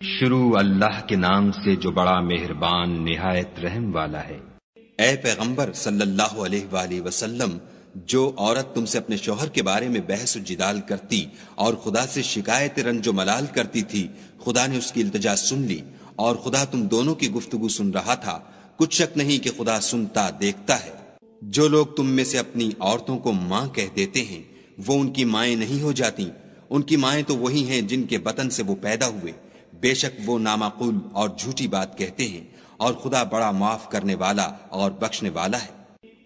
شروع اللہ کے نام سے جو بڑا مہربان نہایت رحم والا ہے۔ اے پیغمبر صلی اللہ علیہ وآلہ وسلم، جو عورت تم سے اپنے شوہر کے بارے میں بحث و جدال کرتی اور خدا سے شکایت رنج و ملال کرتی تھی، خدا نے اس کی التجا سن لی اور خدا تم دونوں کی گفتگو سن رہا تھا۔ کچھ شک نہیں کہ خدا سنتا دیکھتا ہے۔ جو لوگ تم میں سے اپنی عورتوں کو ماں کہہ دیتے ہیں وہ ان کی مائیں نہیں ہو جاتی، ان کی مائیں تو وہی ہیں جن کے بطن سے وہ پیدا ہوئے۔ بے شک وہ نامعقول اور جھوٹی بات کہتے ہیں، اور خدا بڑا معاف کرنے والا اور بخشنے والا ہے۔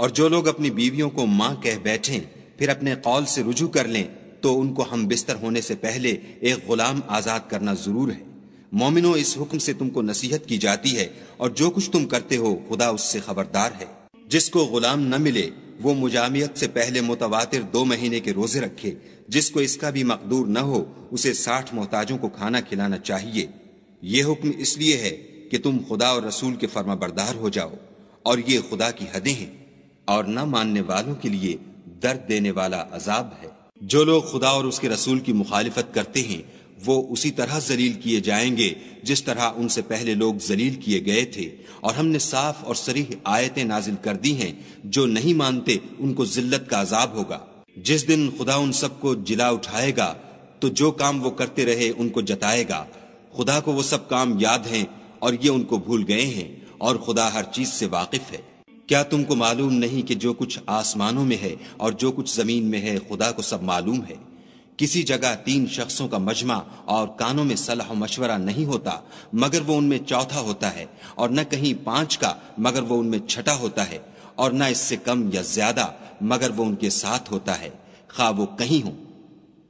اور جو لوگ اپنی بیویوں کو ماں کہہ بیٹھیں پھر اپنے قول سے رجوع کر لیں تو ان کو ہم بستر ہونے سے پہلے ایک غلام آزاد کرنا ضرور ہے۔ مومنو، اس حکم سے تم کو نصیحت کی جاتی ہے، اور جو کچھ تم کرتے ہو خدا اس سے خبردار ہے۔ جس کو غلام نہ ملے وہ مجامعت سے پہلے متواتر 2 مہینے کے روزے رکھے۔ جس کو اس کا بھی مقدور نہ ہو اسے 60 محتاجوں کو کھانا کھلانا چاہیے۔ یہ حکم اس لیے ہے کہ تم خدا اور رسول کے فرما بردار ہو جاؤ، اور یہ خدا کی حدیں ہیں، اور نہ ماننے والوں کے لیے درد دینے والا عذاب ہے۔ جو لوگ خدا اور اس کے رسول کی مخالفت کرتے ہیں وہ اسی طرح ذلیل کیے جائیں گے جس طرح ان سے پہلے لوگ ذلیل کیے گئے تھے، اور ہم نے صاف اور صریح آیتیں نازل کر دی ہیں۔ جو نہیں مانتے ان کو ذلت کا عذاب ہوگا۔ جس دن خدا ان سب کو جلا اٹھائے گا تو جو کام وہ کرتے رہے ان کو جتائے گا۔ خدا کو وہ سب کام یاد ہیں اور یہ ان کو بھول گئے ہیں، اور خدا ہر چیز سے واقف ہے۔ کیا تم کو معلوم نہیں کہ جو کچھ آسمانوں میں ہے اور جو کچھ زمین میں ہے خدا کو سب معلوم ہے؟ کسی جگہ 3 شخصوں کا مجمع اور کانوں میں صلاح و مشورہ نہیں ہوتا مگر وہ ان میں چوتھا ہوتا ہے، اور نہ کہیں 5 کا مگر وہ ان میں چھٹا ہوتا ہے، اور نہ اس سے کم یا زیادہ مگر وہ ان کے ساتھ ہوتا ہے، خواہ وہ کہیں ہوں۔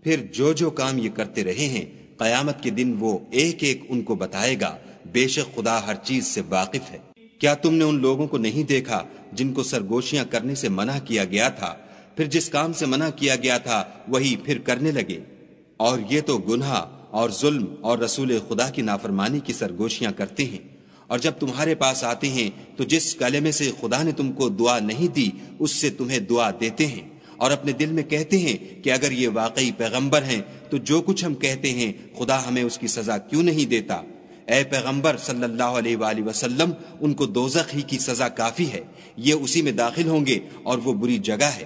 پھر جو کام یہ کرتے رہے ہیں قیامت کے دن وہ ایک ایک ان کو بتائے گا۔ بے شک خدا ہر چیز سے واقف ہے۔ کیا تم نے ان لوگوں کو نہیں دیکھا جن کو سرگوشیاں کرنے سے منع کیا گیا تھا، پھر جس کام سے منع کیا گیا تھا وہی پھر کرنے لگے؟ اور یہ تو گناہ اور ظلم اور رسول خدا کی نافرمانی کی سرگوشیاں کرتے ہیں۔ اور جب تمہارے پاس آتے ہیں تو جس کلمے سے خدا نے تم کو دعا نہیں دی اس سے تمہیں دعا دیتے ہیں، اور اپنے دل میں کہتے ہیں کہ اگر یہ واقعی پیغمبر ہیں تو جو کچھ ہم کہتے ہیں خدا ہمیں اس کی سزا کیوں نہیں دیتا؟ اے پیغمبر صلی اللہ علیہ وآلہ وسلم، ان کو دوزخ ہی کی سزا کافی ہے، یہ اسی میں داخل ہوں گے اور وہ بری جگہ ہے۔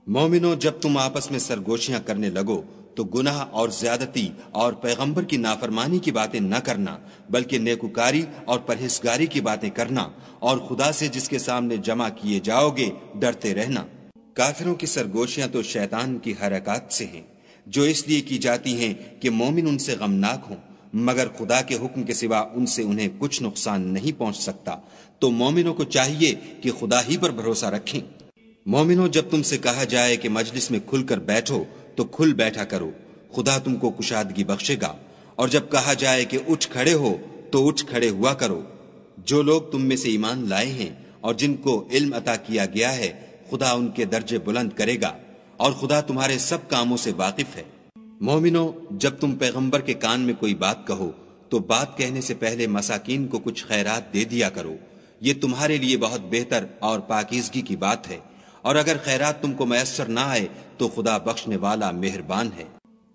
مومنو، جب تم آپس میں سرگوشیاں کرنے لگو تو گناہ اور زیادتی اور پیغمبر کی نافرمانی کی باتیں نہ کرنا، بلکہ نیکوکاری اور پرہیزگاری کی باتیں کرنا، اور خدا سے جس کے سامنے جمع کیے جاؤ گے ڈرتے رہنا۔ کافروں کی سرگوشیاں تو شیطان کی حرکات سے ہیں، جو اس لیے کی جاتی ہیں کہ مومن ان سے غمناک ہوں، مگر خدا کے حکم کے سوا ان سے انہیں کچھ نقصان نہیں پہنچ سکتا۔ تو مومنوں کو چاہیے کہ خدا ہی پر بھروسہ رکھیں۔ مومنوں، جب تم سے کہا جائے کہ مجلس میں کھل کر بیٹھو تو کھل بیٹھا کرو، خدا تم کو کشادگی بخشے گا۔ اور جب کہا جائے کہ اٹھ کھڑے ہو تو اٹھ کھڑے ہوا کرو۔ جو لوگ تم میں سے ایمان لائے ہیں اور جن کو علم عطا کیا گیا ہے خدا ان کے درجے بلند کرے گا، اور خدا تمہارے سب کاموں سے واقف ہے۔ مومنو، جب تم پیغمبر کے کان میں کوئی بات کہو تو بات کہنے سے پہلے مساکین کو کچھ خیرات دے دیا کرو، یہ تمہارے لیے بہت بہتر اور پاکیزگی کی بات ہے۔ اور اگر خیرات تم کو میسر نہ آئے تو خدا بخشنے والا مہربان ہے۔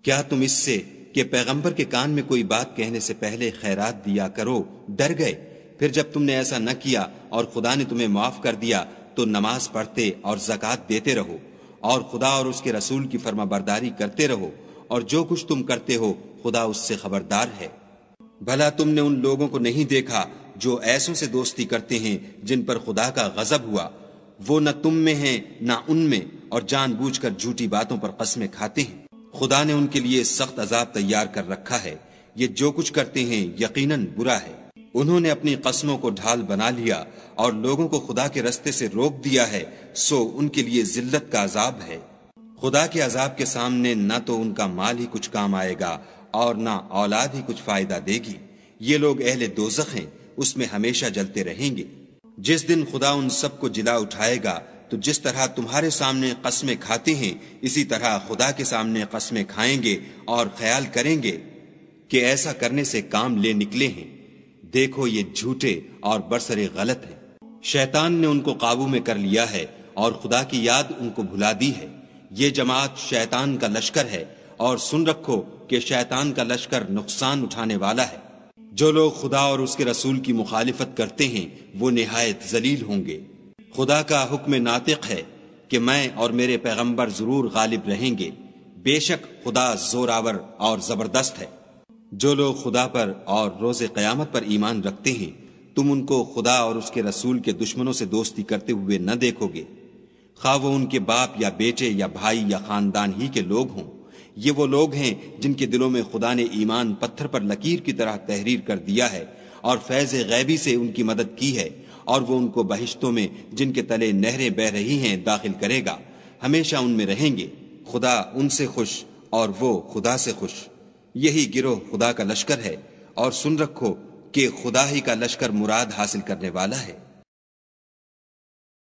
کیا تم اس سے کہ پیغمبر کے کان میں کوئی بات کہنے سے پہلے خیرات دیا کرو ڈر گئے؟ پھر جب تم نے ایسا نہ کیا اور خدا نے تمہیں معاف کر دیا تو نماز پڑھتے اور زکوٰۃ دیتے رہو، اور خدا اور اس کے رسول کی فرما برداری کرتے رہو، اور جو کچھ تم کرتے ہو خدا اس سے خبردار ہے۔ بھلا تم نے ان لوگوں کو نہیں دیکھا جو ایسوں سے دوستی کرتے ہیں جن پر خدا کا غضب ہوا؟ وہ نہ تم میں ہیں نہ ان میں، اور جان بوجھ کر جھوٹی باتوں پر قسمیں کھاتے ہیں۔ خدا نے ان کے لیے سخت عذاب تیار کر رکھا ہے، یہ جو کچھ کرتے ہیں یقیناً برا ہے۔ انہوں نے اپنی قسموں کو ڈھال بنا لیا اور لوگوں کو خدا کے رستے سے روک دیا ہے، سو ان کے لیے ذلت کا عذاب ہے۔ خدا کے عذاب کے سامنے نہ تو ان کا مال ہی کچھ کام آئے گا اور نہ اولاد ہی کچھ فائدہ دے گی۔ یہ لوگ اہل دوزخ ہیں، اس میں ہمیشہ جلتے رہیں گے۔ جس دن خدا ان سب کو جلا اٹھائے گا تو جس طرح تمہارے سامنے قسمیں کھاتے ہیں اسی طرح خدا کے سامنے قسمیں کھائیں گے، اور خیال کریں گے کہ ایسا کرنے سے کام لے نکلے ہیں۔ دیکھو یہ جھوٹے اور برسر غلط ہیں۔ شیطان نے ان کو قابو میں کر لیا ہے اور خدا کی یاد ان کو بھلا دی ہے۔ یہ جماعت شیطان کا لشکر ہے، اور سن رکھو کہ شیطان کا لشکر نقصان اٹھانے والا ہے۔ جو لوگ خدا اور اس کے رسول کی مخالفت کرتے ہیں وہ نہایت ذلیل ہوں گے۔ خدا کا حکم ناطق ہے کہ میں اور میرے پیغمبر ضرور غالب رہیں گے، بے شک خدا زوراور اور زبردست ہے۔ جو لوگ خدا پر اور روز قیامت پر ایمان رکھتے ہیں تم ان کو خدا اور اس کے رسول کے دشمنوں سے دوستی کرتے ہوئے نہ دیکھو گے، خواہ وہ ان کے باپ یا بیٹے یا بھائی یا خاندان ہی کے لوگ ہوں۔ یہ وہ لوگ ہیں جن کے دلوں میں خدا نے ایمان پتھر پر لکیر کی طرح تحریر کر دیا ہے اور فیض غیبی سے ان کی مدد کی ہے، اور وہ ان کو بہشتوں میں جن کے تلے نہریں بہ رہی ہیں داخل کرے گا، ہمیشہ ان میں رہیں گے۔ خدا ان سے خوش اور وہ خدا سے خوش۔ یہی گروہ خدا کا لشکر ہے، اور سن رکھو کہ خدا ہی کا لشکر مراد حاصل کرنے والا ہے۔